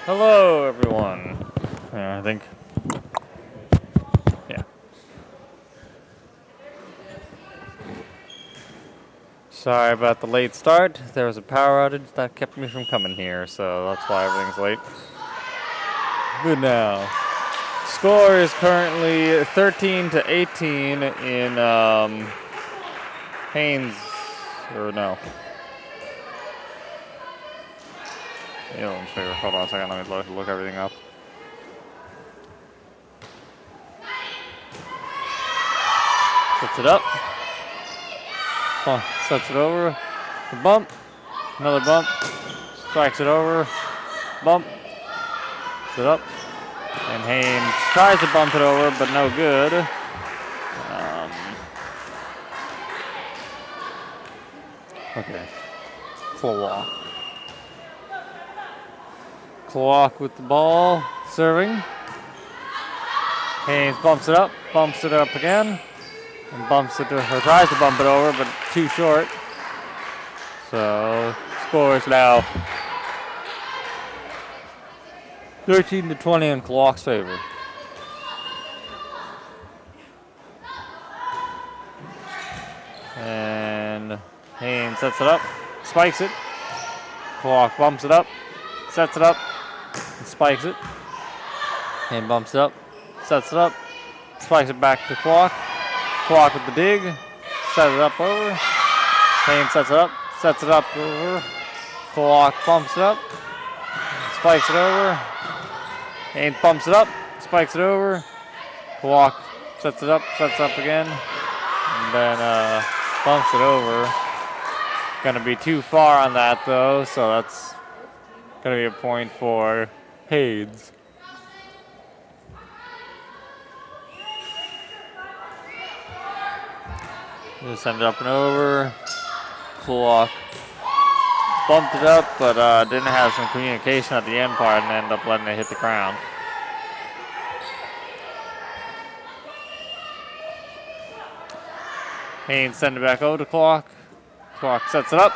Hello, everyone. I think. Yeah. Sorry about the late start. There was a power outage that kept me from coming here, so that's why everything's late. Good now. Score is currently 13-18 in Haines, or no. Hold on a second. Let me look everything up. Sets it up. Sets it over. The bump. Another bump. Strikes it over. Bump. Sets it up. And Haines tries to bump it over, but no good. Okay. Klawock. Klawock with the ball. Serving. Haines bumps it up again. And bumps it, or tries to bump it over, but too short. So, score is now 13-20 in Klawock's favor. And Haines sets it up, spikes it. Klawock bumps it up, sets it up, and spikes it. Haines bumps it up, sets it up, spikes it back to Klawock. Klawock with the dig, set it up over. Haines sets it up over. Klawock bumps it up, spikes it over. Haines bumps it up, spikes it over. Klawock sets it up again, and then bumps it over. Gonna be too far on that though, so that's gonna be a point for Haines. Just send it up and over. Klawock bumped it up, but didn't have some communication at the end part and ended up letting it hit the ground. Haines sends it back over to Klawock. Klawock sets it up,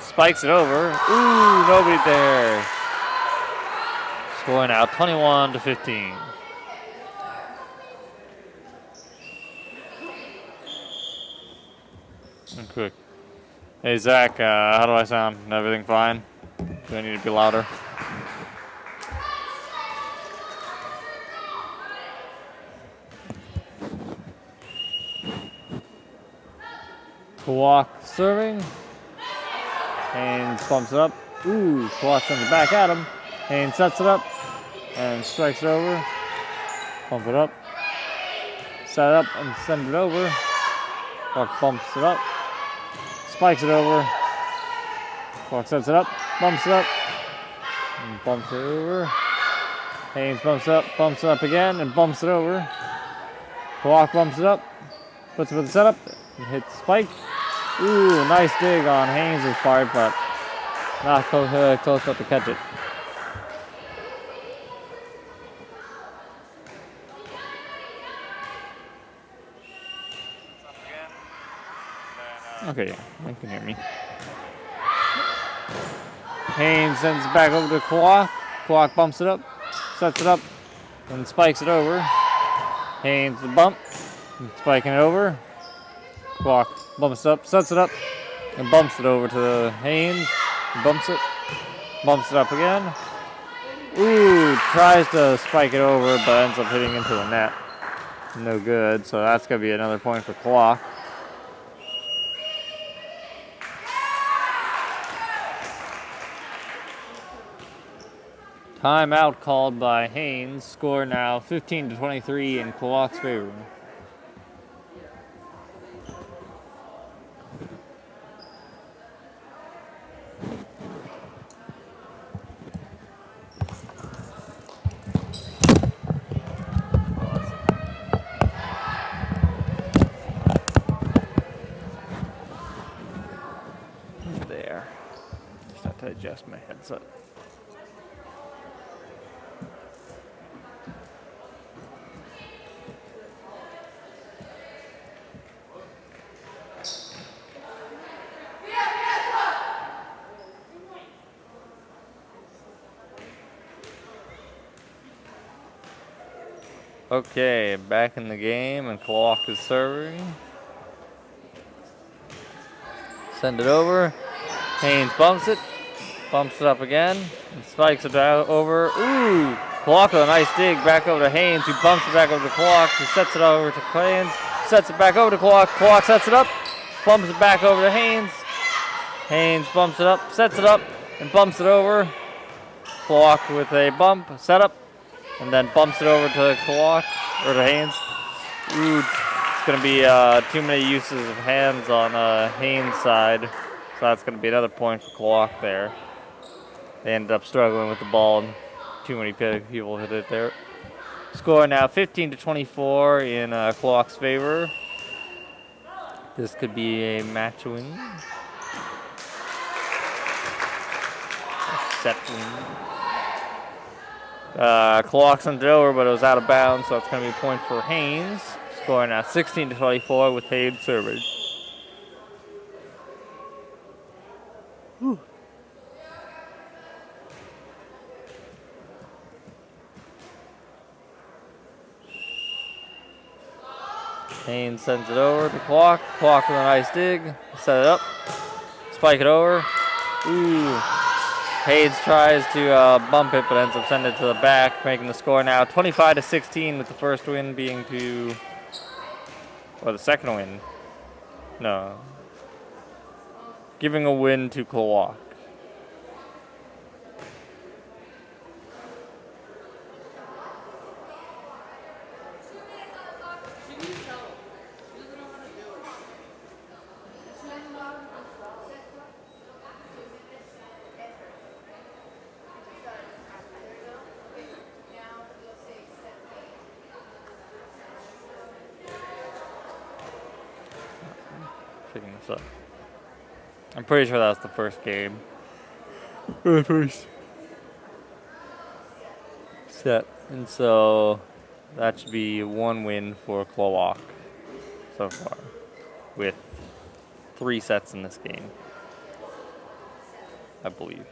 spikes it over. Ooh, nobody there. Scoring out 21-15. Quick. Hey Zach, how do I sound? Everything fine? Do I need to be louder? Klawock serving. Haines bumps it up. Ooh, Klawock sends it back at him. Haines sets it up and strikes it over. Bump it up. Set it up and send it over. Klawock bumps it up. Spikes it over. Klawock sets it up, bumps it up, and bumps it over. Haines bumps it up again, and bumps it over. Klawock bumps it up, puts it for the setup, and hits spike. Ooh, nice dig on Haines' part, but not close enough to catch it. Okay, yeah, you can hear me. Haines sends it back over to Klawock. Klawock bumps it up, sets it up, and spikes it over. Haines the bump, spiking it over. Klawock bumps it up, sets it up, and bumps it over to Haines. Bumps it up again. Ooh, tries to spike it over, but ends up hitting into the net. No good, so that's going to be another point for Klawock. Timeout called by Haines. Score now 15-23 in Klawock's favor. There. Just have to adjust my headset. Okay, back in the game, and Klawock is serving. Send it over. Haines bumps it up again, and spikes it out over. Ooh! Klawock with a nice dig back over to Haines, who bumps it back over to Klawock, who sets it over to Haines, sets it back over to Klawock. Klawock sets it up, bumps it back over to Haines. Haines bumps it up, sets it up, and bumps it over. Klawock with a bump, setup, and then bumps it over to Klawock, or to Haines. Ooh, it's going to be too many uses of hands on Haines' side, so that's going to be another point for Klawock there. They ended up struggling with the ball, and too many people hit it there. Score now 15-24 in Klawock's favor. This could be a match win. A set win. Klawock sent it over, but it was out of bounds, so it's going to be a point for Haines. Scoring now 16-24 with Haines serving. Whew. Haines sends it over to Klawock. Klawock with a nice dig. Set it up. Spike it over. Ooh. Haines tries to bump it, but ends up sending it to the back, making the score now 25-16 with the first win being to... Or the second win. No. Giving a win to Klawock. Picking this up. I'm pretty sure that was the first game. Or the first set. And so that should be one win for Klawock so far, with 3 sets in this game, I believe.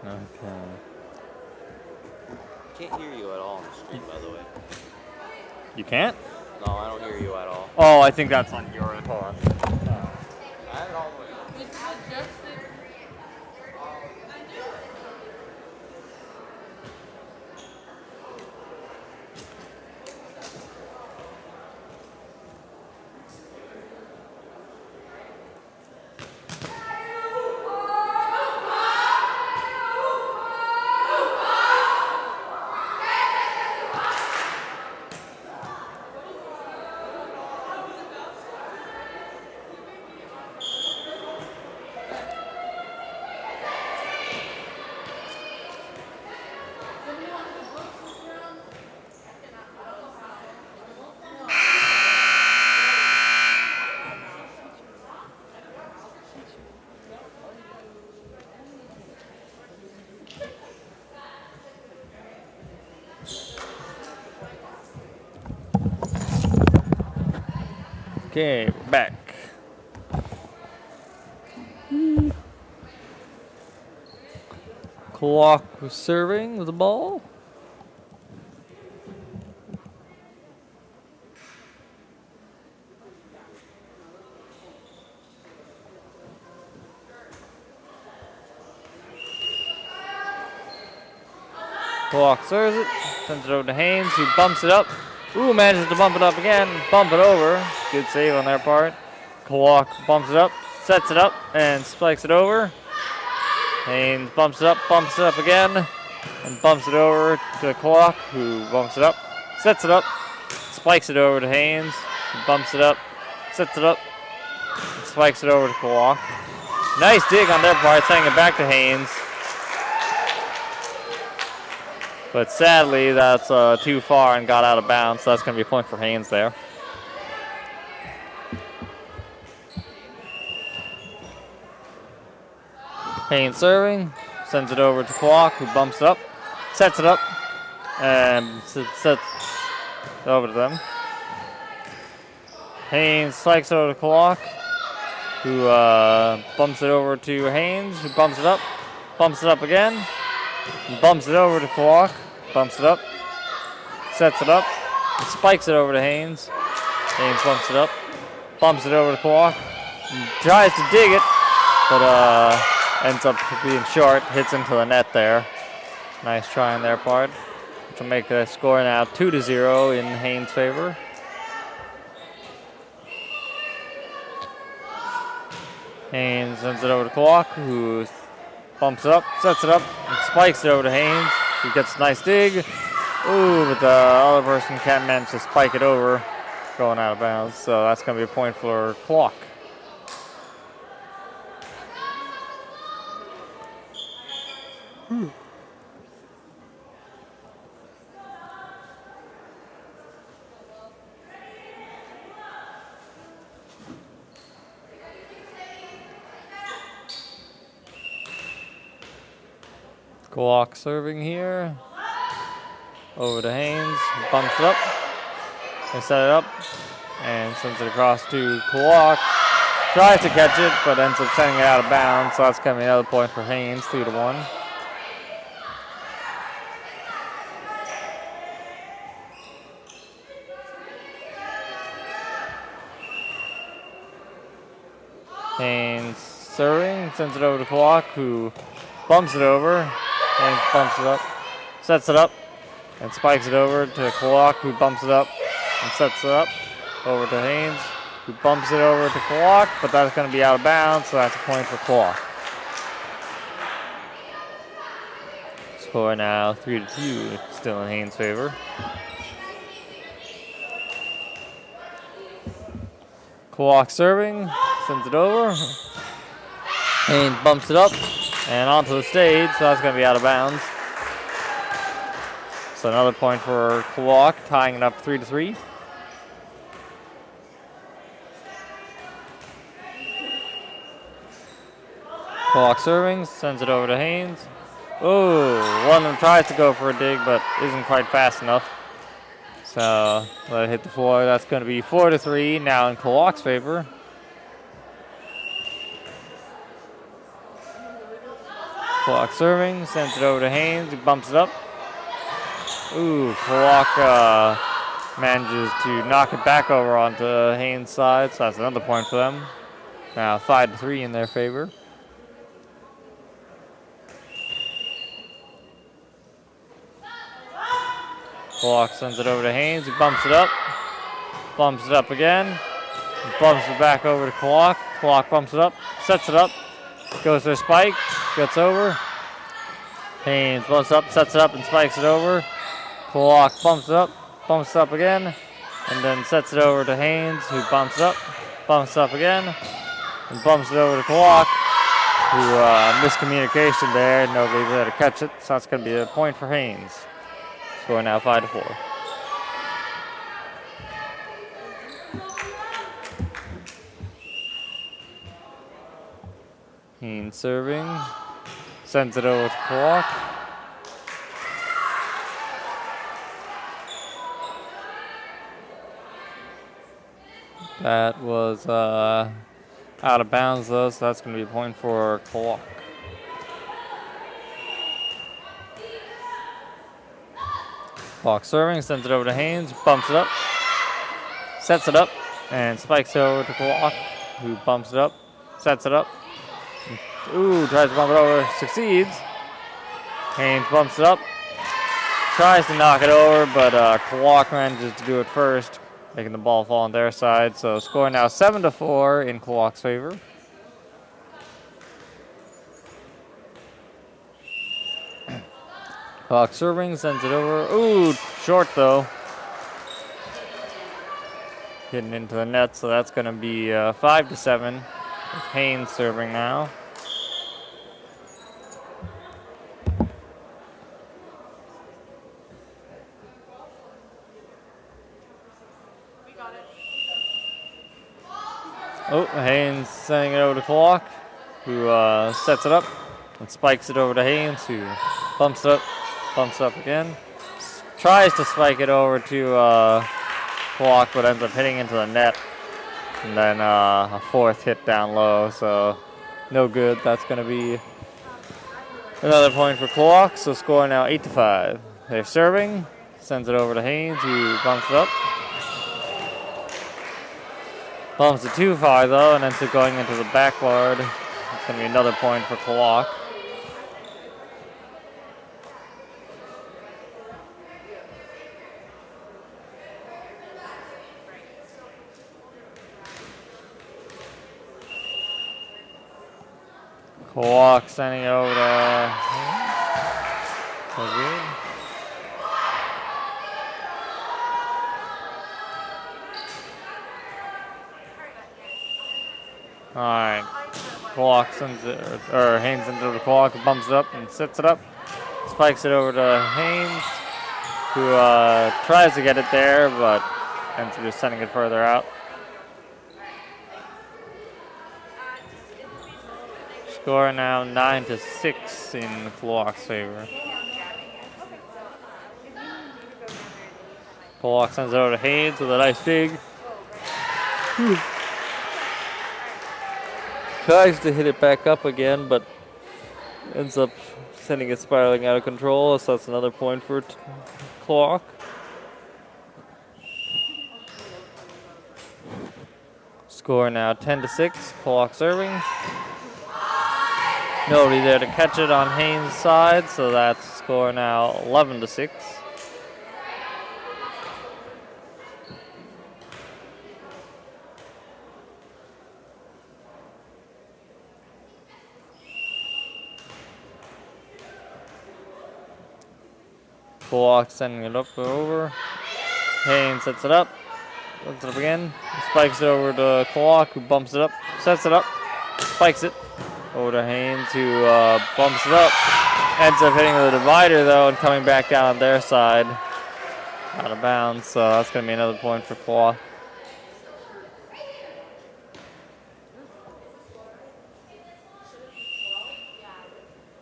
Okay. Can't hear you at all on the stream, by the way. You can't? No, I don't hear you at all. Oh, I think that's on your end. Hold on. I have it all the way. Okay, we're back. Klawock was serving with the ball. Klawock serves it, sends it over to Haines, who bumps it up. Ooh, manages to bump it up again, bump it over. Good save on their part. Klawock bumps it up, sets it up, and spikes it over. Haines bumps it up again, and bumps it over to Klawock, who bumps it up, sets it up, spikes it over to Haines, bumps it up, sets it up, spikes it over to Klawock. Nice dig on their part, sending it back to Haines. But sadly, that's too far and got out of bounds, so that's going to be a point for Haines there. Haines serving, sends it over to Klawock, who bumps it up, sets it up, and sets it over to them. Haines spikes it over to Klawock, who bumps it over to Haines, who bumps it up again, bumps it over to Klawock, bumps it up, sets it up, and spikes it over to Haines. Haines bumps it over to Klawock, tries to dig it, but ends up being short, hits into the net there. Nice try on their part, which will make the score now 2-0 in Haines' favor. Haines sends it over to Klawock, who bumps it up, sets it up, and spikes it over to Haines. He gets a nice dig. Ooh, but the other person can't manage to spike it over, going out of bounds. So that's going to be a point for Klawock. Klawock serving here. Over to Haines. Bumps it up. They set it up. And sends it across to Klawock. Tries to catch it, but ends up sending it out of bounds. So that's going to be another point for Haines, 3-1. Haines serving. Sends it over to Klawock, who bumps it over. Haines bumps it up, sets it up, and spikes it over to Klawock, who bumps it up and sets it up over to Haines, who bumps it over to Klawock, but that's going to be out of bounds, so that's a point for Klawock. Score now 3-2, still in Haines' favor. Klawock serving, sends it over. Haines bumps it up and onto the stage, so that's going to be out of bounds. So another point for Klawock, tying it up 3-3. Klawock serving, sends it over to Haines. Oh, one of them tries to go for a dig, but isn't quite fast enough. So let it hit the floor. That's going to be 4-3, now in Klawock's favor. Klawock serving, sends it over to Haines, he bumps it up. Ooh, Klawock manages to knock it back over onto Haines' side, so that's another point for them. Now 5-3 in their favor. Klawock sends it over to Haines, he bumps it up again, he bumps it back over to Klawock. Klawock bumps it up, sets it up, goes for a spike, gets over. Haines bumps up, sets it up, and spikes it over. Klawock bumps it up again, and then sets it over to Haines, who bumps it up again, and bumps it over to Klawock, who miscommunication there, nobody's there to catch it, so that's going to be a point for Haines. Score now 5-4. Haines serving, sends it over to Klawock. That was out of bounds though, so that's going to be a point for Klawock. Klawock serving, sends it over to Haines, bumps it up, sets it up, and spikes it over to Klawock, who bumps it up, sets it up. Ooh, tries to bump it over, succeeds. Haines bumps it up, tries to knock it over, but Klawock manages to do it first, making the ball fall on their side. So score now 7-4 in Klawock's favor. Klawock serving, sends it over. Ooh, short though. Hitting into the net, so that's going to be 5-7 Haines serving now. Oh, Haines sending it over to Klawock, who sets it up and spikes it over to Haines, who bumps it up again. Tries to spike it over to Klawock, but ends up hitting into the net. And then a fourth hit down low, so no good. That's going to be another point for Klawock, so score now 8-5. They're serving, sends it over to Haines, who bumps it up. Bumps it too far though, and ends up going into the backboard. It's going to be another point for Klawock. Klawock sending it over to good. Alright. Klawock sends it, or Haines sends it over to Klawock, bumps it up and sets it up. Spikes it over to Haines, who tries to get it there, but ends up just sending it further out. Score now 9-6 in Klawock's favor. Klawock sends it over to Haines with a nice dig. Tries to hit it back up again, but ends up sending it spiraling out of control, so that's another point for Klawock. Score now 10-6, Klawock serving. Nobody there to catch it on Haines' side, so that's score now 11-6. Klawock sending it up and over. Haines sets it up again. Spikes it over to Klawock, who bumps it up, sets it up, spikes it over to Haines, who bumps it up. Ends up hitting the divider though, and coming back down on their side, out of bounds. So that's going to be another point for Klawock.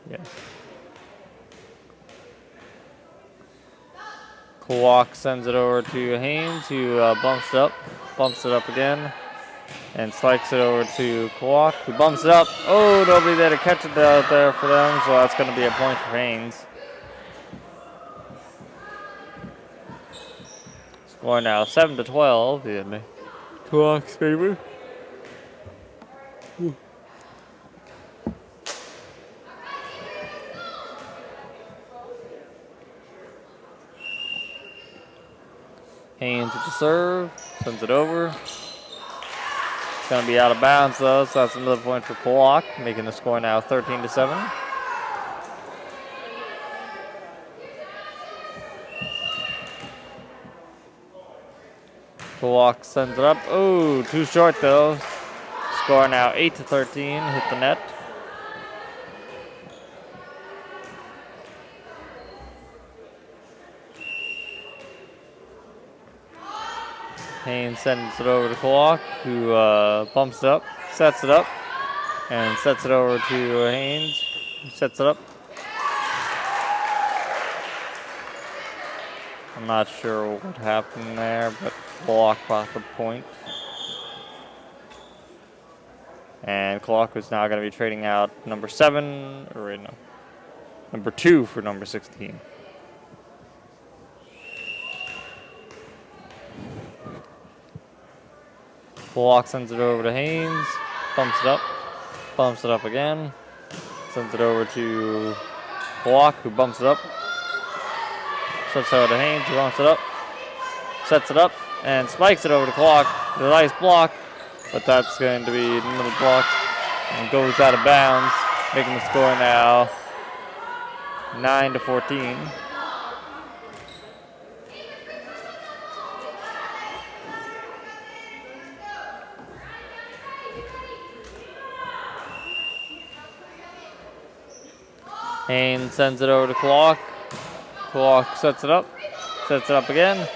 Yeah. Klawock sends it over to Haines, who bumps it up again, and spikes it over to Klawock, who bumps it up. Oh, nobody there to catch it out there for them, so that's going to be a point for Haines. Score now 7-12 in Klawock's favor. Haines at the serve, sends it over. It's going to be out of bounds though, so that's another point for Klawock, making the score now 13-7. Klawock sends it up. Oh, too short though. Score now 8-13, hit the net. Haines sends it over to Klawock, who bumps it up, sets it up, and sets it over to Haines, who sets it up. I'm not sure what happened there, but Klawock got the point. And Klawock is now going to be trading out number 7, or wait, no, number 2 for number 16. Klawock sends it over to Haines, bumps it up again, sends it over to Klawock, who bumps it up, sets it over to Haines, who bumps it up, sets it up, and spikes it over to Klawock with a nice block, but that's going to be another block and goes out of bounds, making the score now 9-14. Haines sends it over to Klawock. Klawock sets it up again,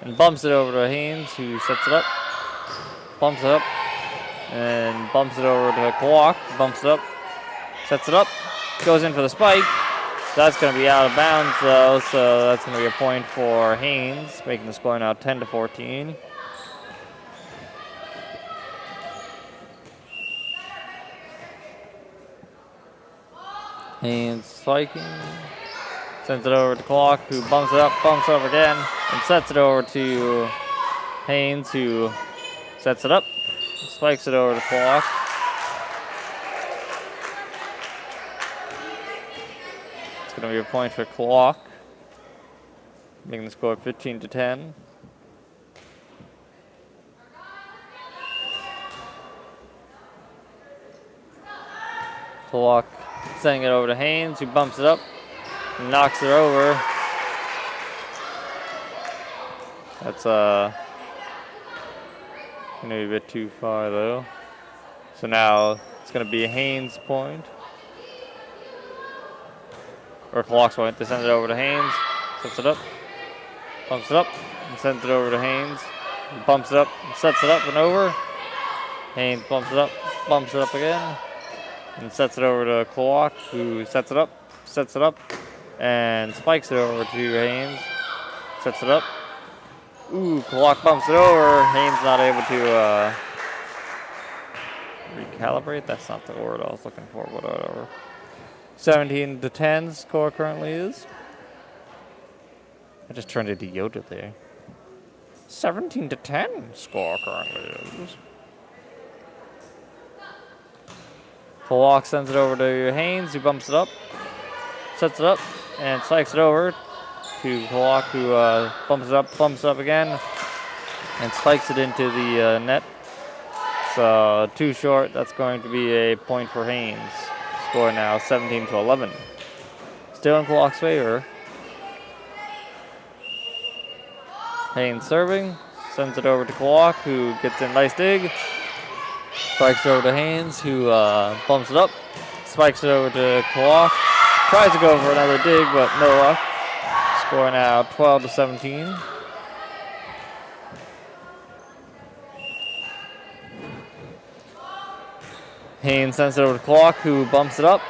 and bumps it over to Haines, who sets it up, bumps it up, and bumps it over to Klawock, bumps it up, sets it up, goes in for the spike. That's going to be out of bounds, though, so that's going to be a point for Haines, making the score now 10-14. Haines spiking, sends it over to Klawock, who bumps it up again, and sets it over to Haines, who sets it up, spikes it over to Klawock. It's going to be a point for Klawock, making the score 15-10. Klawock sending it over to Haines, who bumps it up and knocks it over. That's going to be a bit too far, though. So now it's going to be a Haines point. Or Klawock's point. They send it over to Haines, sets it up, bumps it up, and sends it over to Haines. He bumps it up, and sets it up and over. Haines bumps it up again, and sets it over to Klawock, who sets it up, and spikes it over to Haines, sets it up. Ooh, Klawock bumps it over. Haines not able to recalibrate. That's not the word I was looking for, but whatever. 17-10 score currently is. I just turned into Yoda there. 17-10 score currently is. Klawock sends it over to Haines, who bumps it up, sets it up, and spikes it over to Klawock, who bumps it up again, and spikes it into the net. So too short. That's going to be a point for Haines. Score now 17-11. Still in Klawock's favor. Haines serving, sends it over to Klawock, who gets in nice dig. Spikes it over to Haines, who bumps it up. Spikes it over to Klawock. Tries to go for another dig, but no luck. Score now 12-17. Haines sends it over to Klawock, who bumps it up,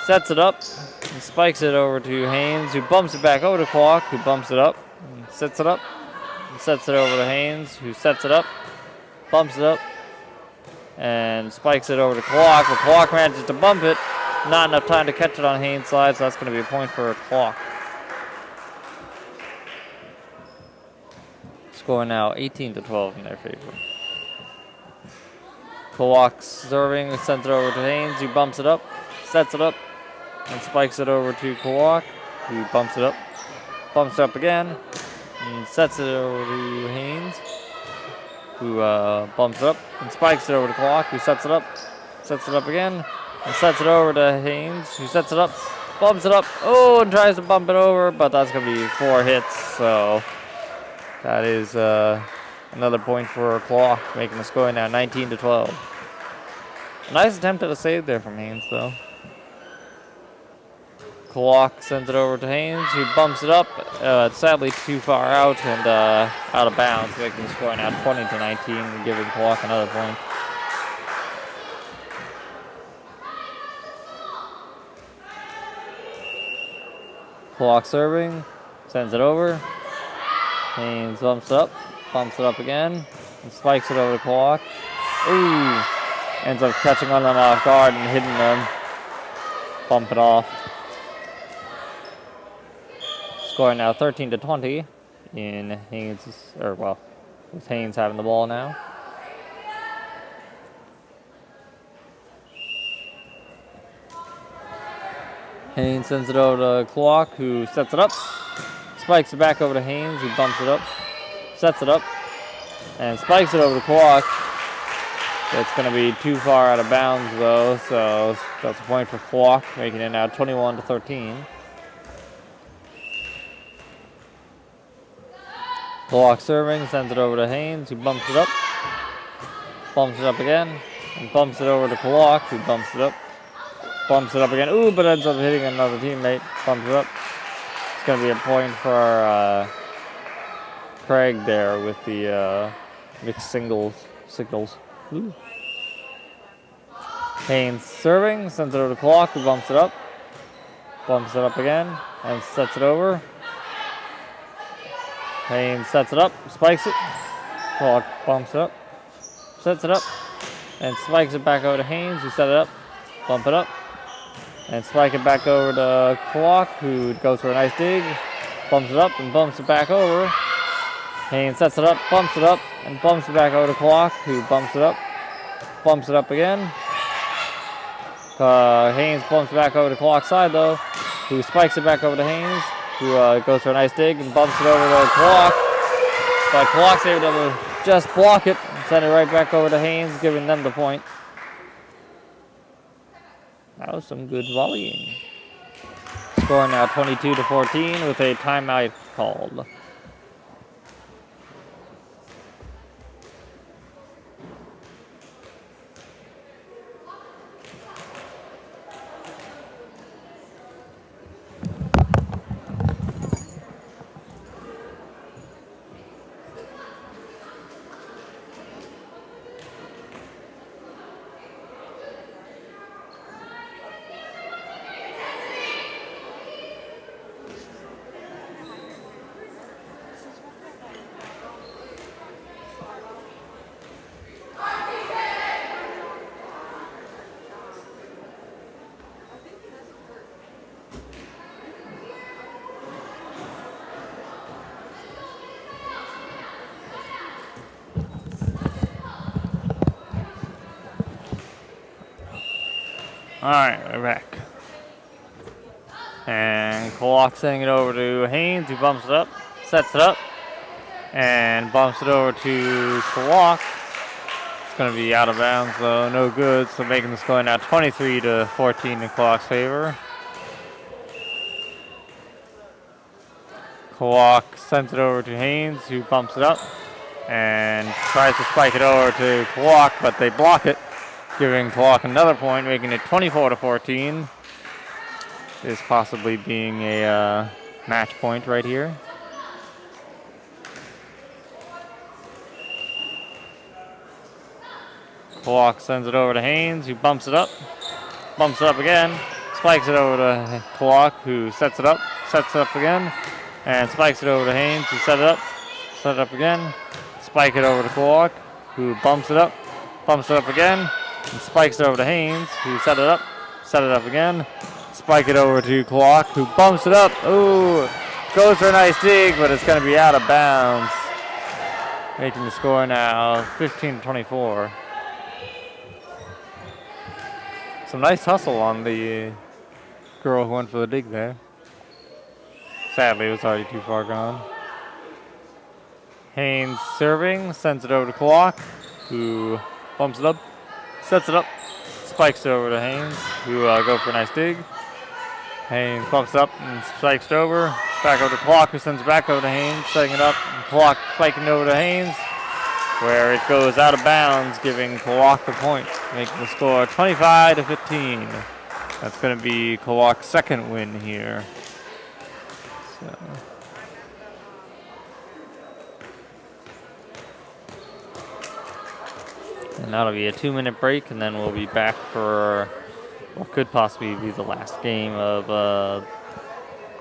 sets it up, and spikes it over to Haines, who bumps it back over to Klawock, who bumps it up, and sets it up, and sets it over to Haines, who sets it up, bumps it up, and spikes it over to Klawock, but Klawock manages to bump it. Not enough time to catch it on Haines' side, so that's going to be a point for Klawock. Score now 18-12 in their favor. Klawock serving, sends it over to Haines, who bumps it up, sets it up, and spikes it over to Klawock, who bumps it up again, and sets it over to Haines, who bumps it up, and spikes it over to Klawock, who sets it up again, and sets it over to Haines, who sets it up, bumps it up, oh, and tries to bump it over, but that's going to be 4 hits, so that is another point for Klawock, making the score now 19-12. Nice attempt at a save there from Haines, though. Klawock sends it over to Haines, who bumps it up. It's sadly too far out and out of bounds, making the score now 20-19 and giving Klawock another point. Klawock serving, sends it over. Haines bumps it up again, and spikes it over to Klawock. Ooh, ends up catching on them off guard and hitting them. Bump it off. Score now 13-20 in Haines, with Haines having the ball now. Haines sends it over to Klawock, who sets it up. Spikes it back over to Haines, who bumps it up, sets it up, and spikes it over to Klawock. It's going to be too far out of bounds, though, so that's a point for Klawock, making it now 21-13. Klawock serving, sends it over to Haines, who bumps it up again, and bumps it over to Klawock, who bumps it up, Bumps it up again. Ooh, but ends up hitting another teammate. Bumps it up. It's going to be a point for Craig there with the mixed signals. Ooh. Haines serving. Sends it over to Klawock, who bumps it up. Bumps it up again. And sets it over. Haines sets it up. Spikes it. Klawock bumps it up. Sets it up. And spikes it back over to Haines, who set it up. Bump it up. And spike it back over to Klawock, who goes for a nice dig. Bumps it up and bumps it back over. Haines sets it up, bumps it up, and bumps it back over to Klawock, who bumps it up. Bumps it up again. Haines bumps it back over to Klawock's side, though, who spikes it back over to Haines, who goes for a nice dig and bumps it over to Klawock. But Klawock's able to just block it and send it right back over to Haines, giving them the point. That was some good volleying. Score now 22-14 with a timeout called. Alright, we're back. And Klawock sending it over to Haines, who bumps it up, sets it up, and bumps it over to Klawock. It's going to be out of bounds, though, no good, so making the score now 23-14 in Klawock's favor. Klawock sends it over to Haines, who bumps it up, and tries to spike it over to Klawock, but they block it, giving Klawock another point, making it 24-14. This possibly being a match point right here. Klawock sends it over to Haines, who bumps it up again, spikes it over to Klawock, who sets it up again, and spikes it over to Haines, who set it up again, spike it over to Klawock, who bumps it up again, and spikes it over to Haines, who set it up again, spike it over to Klawock, who bumps it up. Ooh, goes for a nice dig, but it's going to be out of bounds, making the score now 15-24. Some nice hustle on the girl who went for the dig there. Sadly, it was already too far gone. Haines serving, sends it over to Klawock, who bumps it up, sets it up, spikes it over to Haines, who go for a nice dig. Haines bumps up and spikes it over. Back over to Klawock, who sends it back over to Haines, setting it up. And Klawock spiking over to Haines, where it goes out of bounds, giving Klawock the point, making the score 25-15. That's going to be Klawock's second win here. So. And that'll be a 2-minute break, and then we'll be back for what could possibly be the last game of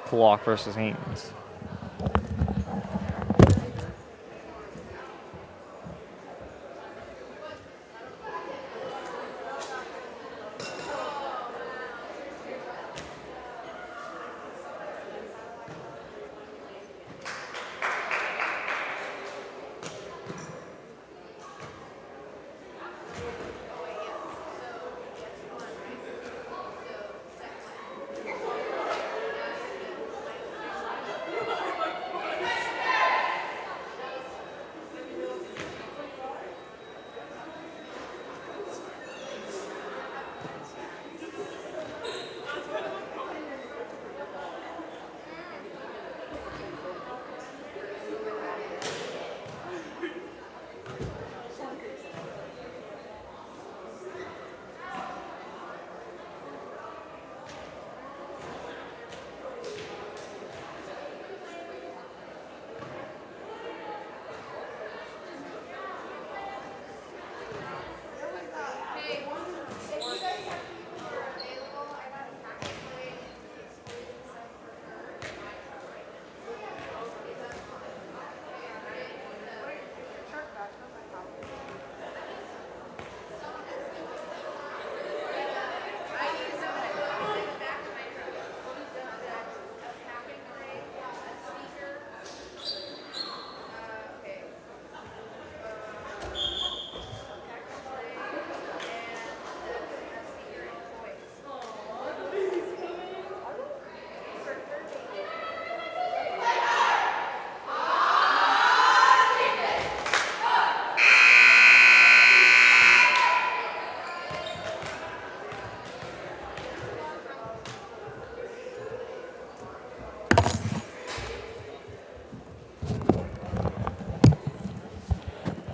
Klawock versus Haines.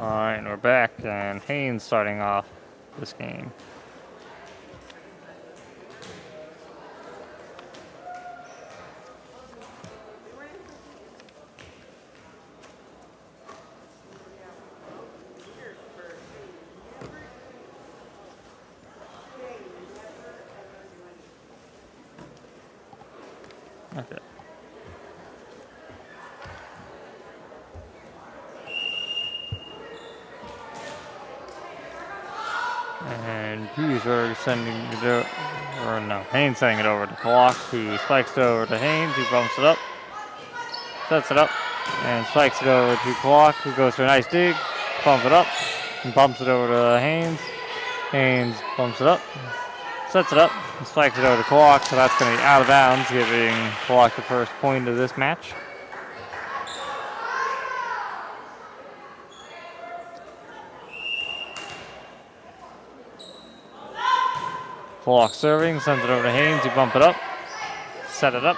All right, and we're back, and Haines starting off this game. Okay. And Duesberg sending it over, or no, Haines sending it over to Klawock, who spikes it over to Haines, who bumps it up, sets it up, and spikes it over to Klawock, who goes for a nice dig, bumps it up, and bumps it over to Haines. Haines bumps it up, sets it up, and spikes it over to Klawock, so that's going to be out of bounds, giving Klawock the first point of this match. Klawock serving, sends it over to Haines, who bump it up, set it up,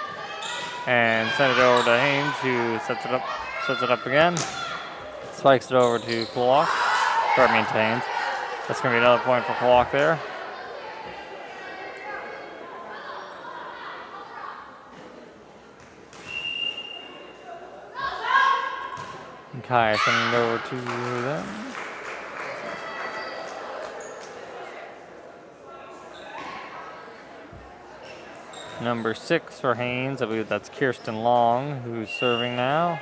and send it over to Haines, who sets it up again, spikes it over to Klawock, or I mean to Haines. That's going to be another point for Klawock there. And Kai sending it over to them. Number 6 for Haines, I believe that's Kirsten Long, who's serving now.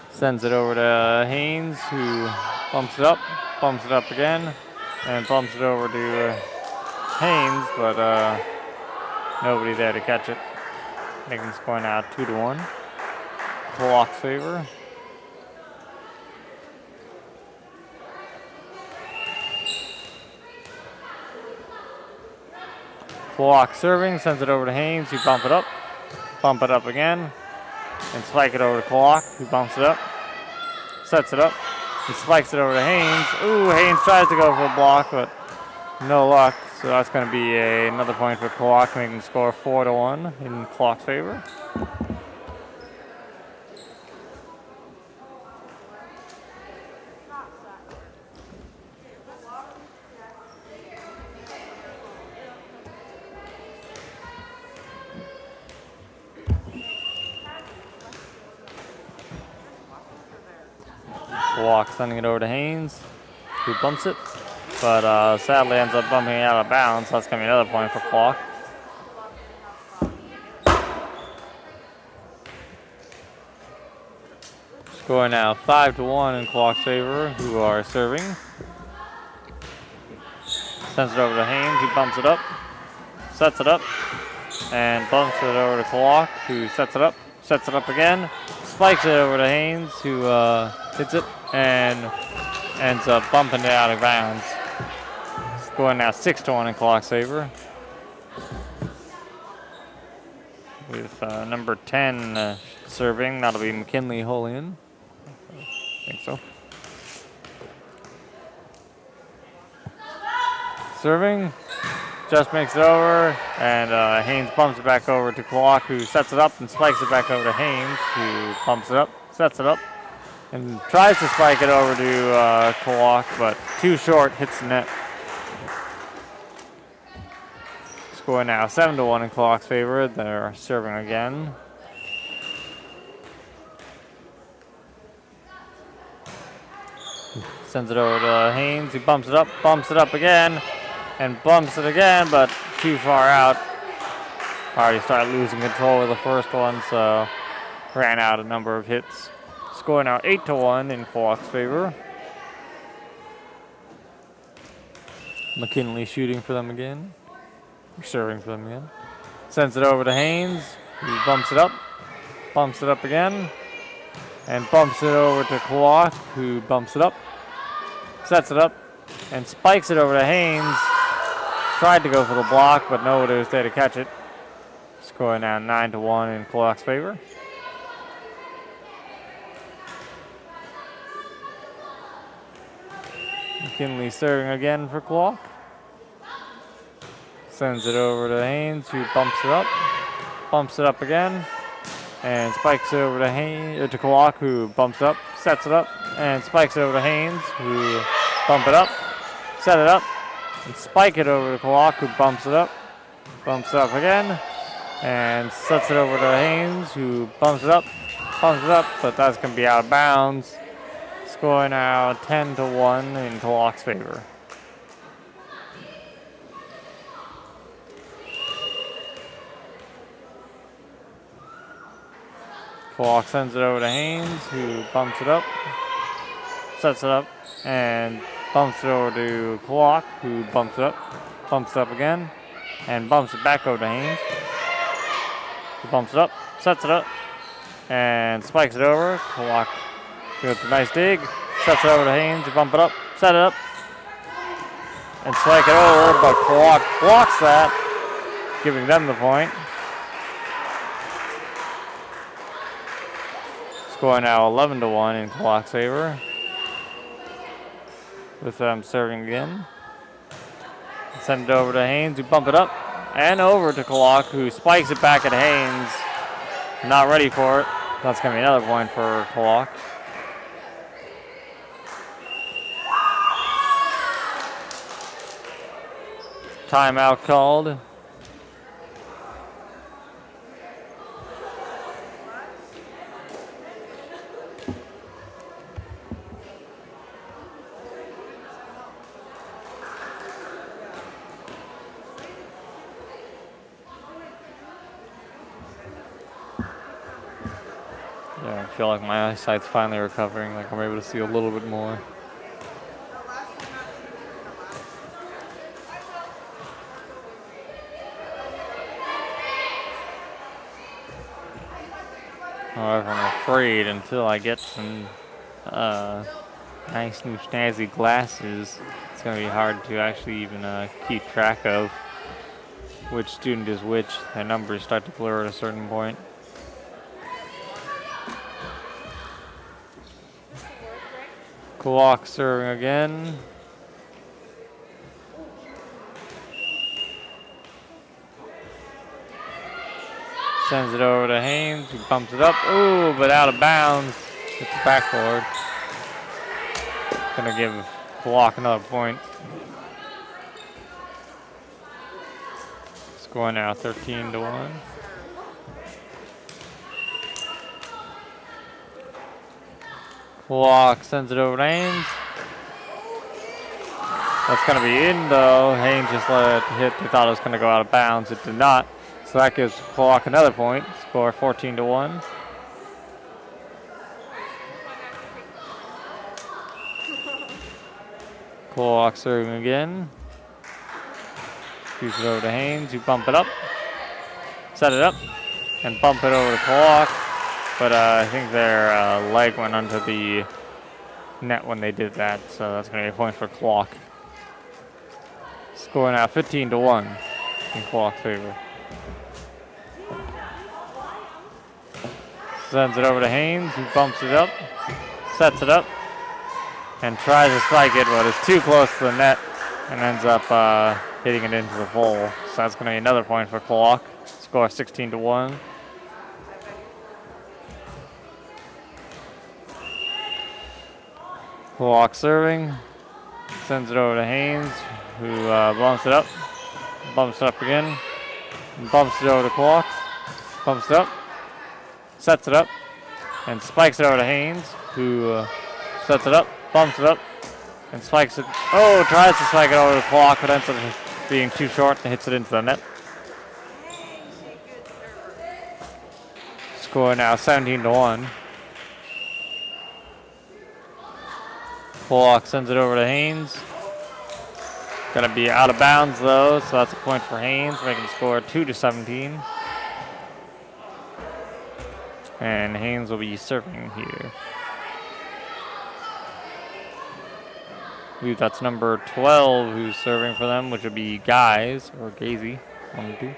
Sends it over to Haines, who bumps it up again, and bumps it over to Haines, but nobody there to catch it. Making the score now 2-1. Klawock's favor. Klawock serving, sends it over to Haines, who bump it up again, and spike it over to Klawock, who bumps it up, sets it up, and spikes it over to Haines. Ooh, Haines tries to go for a block, but no luck, so that's going to be another point for Klawock, making the score 4-1 in Klawock's favor. Klawock sending it over to Haines, who bumps it, but sadly ends up bumping it out of bounds, so that's going to be another point for Klawock. Score now 5-1 in Klawock's favor, who are serving. Sends it over to Haines, who bumps it up, sets it up, and bumps it over to Klawock, who sets it up again, spikes it over to Haines, who hits it, and ends up bumping it out of bounds. Score now 6-1 in Klawock's favor. With number 10 serving, that'll be McKinley Holian. I think so. Serving, just makes it over, and Haines bumps it back over to Klawock, who sets it up and spikes it back over to Haines, who bumps it up, sets it up, and tries to spike it over to Klawock, but too short, hits the net. Score now 7-1 in Klawock's favor. They're serving again. Sends it over to Haines, who bumps it up again, and bumps it again, but too far out. Already started losing control of the first one, so ran out a number of hits. Score now 8-1 in Klawock's favor. McKinley shooting for them again. Serving for them again. Sends it over to Haines, who bumps it up again, and bumps it over to Klawock, who bumps it up, sets it up, and spikes it over to Haines. Tried to go for the block, but nobody was there to catch it. Score now 9-1 in Klawock's favor. McKinley serving again for Klawock. Sends it over to Haines, who bumps it up again, and spikes it over to Haines, to Klawock, who bumps up, sets it up, and spikes it over to Haines, who bump it up, set it up, and spike it over to Klawock, who bumps it up again, and sets it over to Haines, who bumps it up, but that's going to be out of bounds. Score now 10-1 in Klawock's favor. Klawock sends it over to Haines, who bumps it up, sets it up, and bumps it over to Klawock, who bumps it up again, and bumps it back over to Haines, who bumps it up, sets it up, and spikes it over. Klawock with a nice dig, sets it over to Haines, who bump it up, set it up, and spike it over, but Klawock blocks that, giving them the point. Score now 11-1 in Klawock's favor. With them serving again. Send it over to Haines, who bump it up and over to Klawock, who spikes it back at Haines. Not ready for it. That's going to be another point for Klawock. Timeout called. Yeah, I feel like my eyesight's finally recovering, like I'm able to see a little bit more. However, I'm afraid until I get some nice new snazzy glasses, it's going to be hard to actually even keep track of which student is which. Their numbers start to blur at a certain point. Klawock serving again. Sends it over to Haines, who bumps it up. Ooh, but out of bounds. It's the backboard. Gonna give Klawock another point. Score now 13-1. Klawock sends it over to Haines. That's going to be in, though. Haines just let it hit. They thought it was going to go out of bounds. It did not. So that gives Klawock another point. Score 14-1. Klawock serving again. Shoots it over to Haines. You bump it up. Set it up. And bump it over to Klawock. But I think their leg went under the net when they did that, so that's going to be a point for Klawock. Score now 15-1 in Klawock's favor. Sends it over to Haines, who bumps it up, sets it up, and tries to spike it, but it's too close to the net and ends up hitting it into the hole. So that's going to be another point for Klawock. Score 16-1. Klawock serving, sends it over to Haines, who bumps it up again, and bumps it over to Klawock, bumps it up, sets it up, and spikes it over to Haines, who sets it up, bumps it up, and spikes it. Oh, tries to spike it over to Klawock, but ends up being too short and hits it into the net. Score now 17-1. Klawock sends it over to Haines. Gonna be out of bounds though, so that's a point for Haines, making the score 2-17. And Haines will be serving here. I believe that's number 12 who's serving for them, which would be Guys or Gazy. 1 or 2.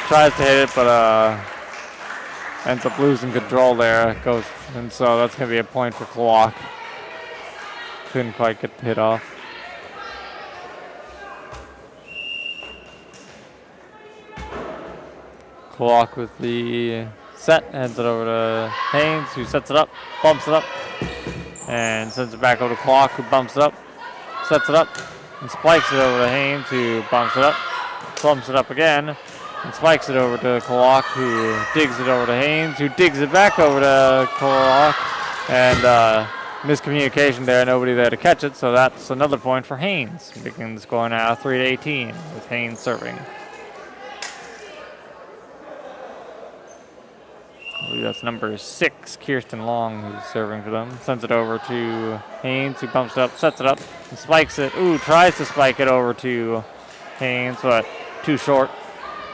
Tries to hit it, but ends up losing control there. Goes, and so that's going to be a point for Klawock. Couldn't quite get the hit off. Klawock with the set, hands it over to Haines, who sets it up, bumps it up, and sends it back over to Klawock, who bumps it up, sets it up, and spikes it over to Haines, who bumps it up again, and spikes it over to Klawock, who digs it over to Haines, who digs it back over to Klawock, and miscommunication there, nobody there to catch it, so that's another point for Haines, making the score now 3-18 with Haines serving. I believe that's number 6, Kirsten Long, who's serving for them. Sends it over to Haines, who bumps it up, sets it up, and spikes it. Ooh, tries to spike it over to Haines, but too short.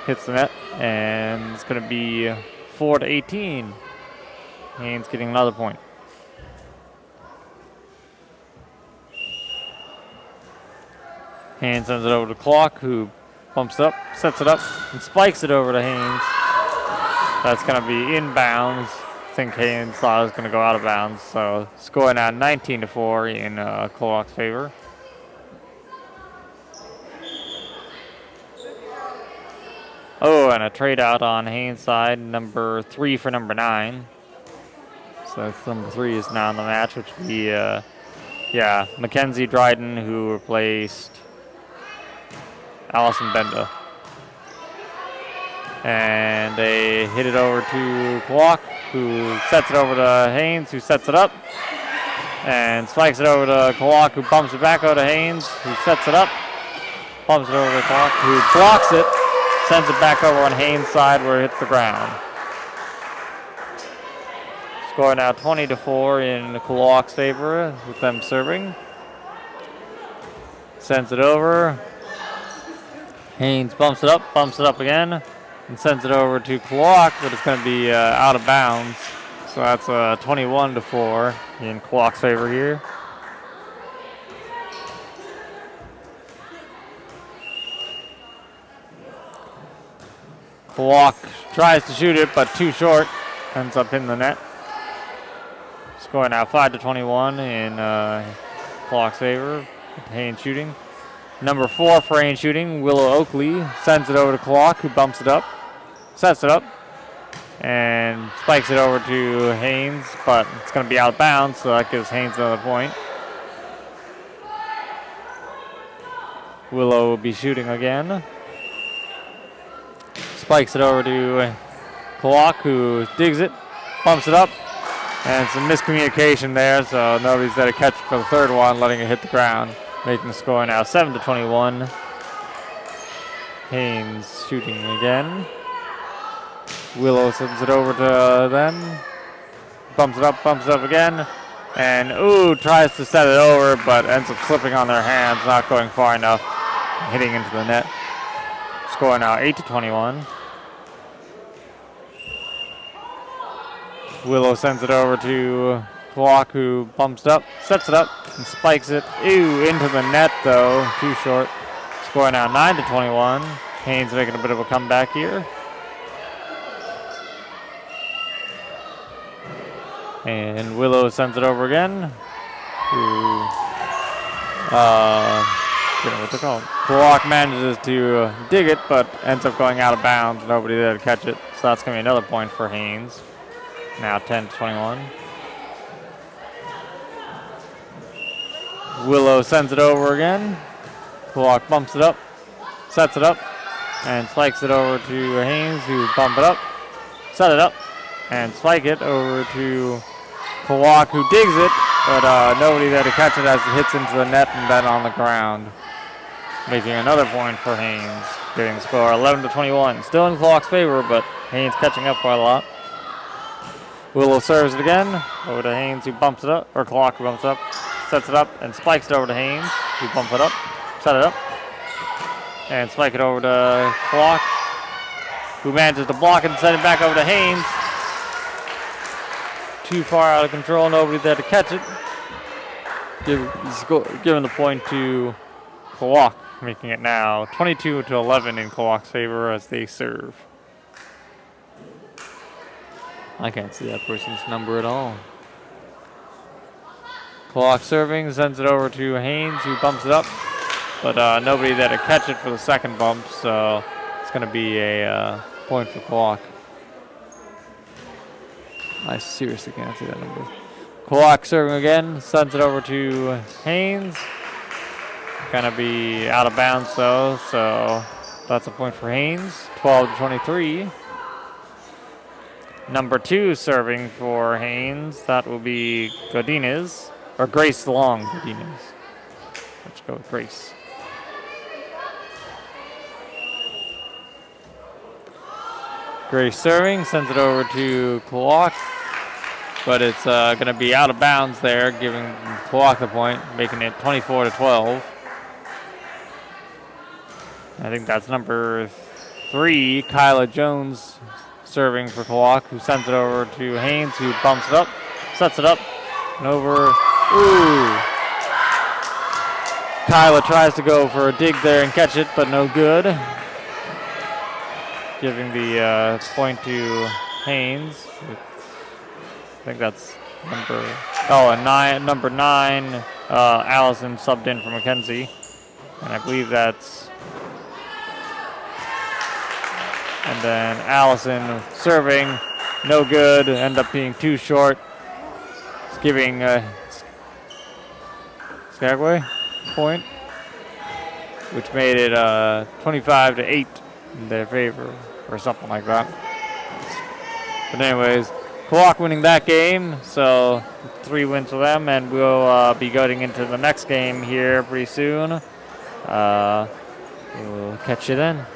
Hits the net, and it's going to be 4-18. Haines getting another point. Haines sends it over to Klawock, who bumps it up, sets it up, and spikes it over to Haines. That's going to be inbounds. I think Haines thought it was going to go out of bounds. So score now 19-4 in Klawock's favor. Oh, and a trade out on Haines' side. Number 3 for number 9. So number 3 is now in the match, which would be, Mackenzie Dryden, who replaced Allison Benda. And they hit it over to Klawock, who sets it over to Haines, who sets it up. And spikes it over to Klawock, who bumps it back over to Haines, who sets it up. Bumps it over to Klawock, who blocks it. Sends it back over on Haines' side where it hits the ground. Score now 20-4 in Klawock's favor with them serving. Sends it over. Haines bumps it up again. And sends it over to Klawock, but it's going to be out of bounds. So that's 21-4 in Klawock's favor here. Klawock tries to shoot it, but too short. Ends up in the net. Score now 5-21 in Klawock's favor with Haines shooting. Number 4 for Haines shooting, Willow Oakley, sends it over to Klawock, who bumps it up, sets it up, and spikes it over to Haines, but it's going to be out of bounds, so that gives Haines another point. Willow will be shooting again. Spikes it over to Klawock, who digs it, bumps it up, and some miscommunication there, so nobody's there to catch it for the third one, letting it hit the ground. Making the score now 7-21. Haines shooting again. Willow sends it over to them. Bumps it up again. And tries to set it over, but ends up slipping on their hands, not going far enough, hitting into the net. Score now 8-21. Willow sends it over to Klawock, who bumps it up, sets it up, and spikes it. Into the net, though. Too short. Score now 9-21. Haines making a bit of a comeback here. And Willow sends it over again. What's it called? Klawock manages to dig it, but ends up going out of bounds. Nobody there to catch it. So that's going to be another point for Haines. Now 10-21. Willow sends it over again. Klawock bumps it up, sets it up, and spikes it over to Haines, who bump it up, set it up, and spike it over to Klawock, who digs it, but nobody there to catch it as it hits into the net and then on the ground. Making another point for Haines, getting the score 11-21. Still in Klawock's favor, but Haines catching up quite a lot. Willow serves it again, over to Haines, who bumps it up, or Klawock, who bumps it up, sets it up, and spikes it over to Haines, who bump it up, set it up, and spike it over to Klawock, who manages to block it and send it back over to Haines. Too far out of control, nobody there to catch it. Giving the point to Klawock, making it now 22-11 in Klawock's favor as they serve. I can't see that person's number at all. Klawock serving, sends it over to Haines, who bumps it up, but nobody there to catch it for the second bump, so it's going to be a point for Klawock. I seriously can't see that number. Klawock serving again, sends it over to Haines. Gonna be out of bounds though, so that's a point for Haines. 12-23. Number 2 serving for Haines. That will be Godinez, or Grace Long Godinez. Let's go with Grace. Grace serving, sends it over to Klawock, but it's going to be out of bounds there, giving Klawock the point, making it 24-12. I think that's number 3, Kyla Jones, serving for Klawock, who sends it over to Haines, who bumps it up, sets it up, and over. Ooh. Kyla tries to go for a dig there and catch it, but no good. Giving the point to Haines. I think that's number 9, Allison subbed in for Mackenzie. And I believe that's. And then Allison serving, no good, end up being too short. It's giving Skagway point, which made it 25-8 in their favor, or something like that. But anyways, Klawock winning that game, so 3 wins for them, and we'll be going into the next game here pretty soon. We'll catch you then.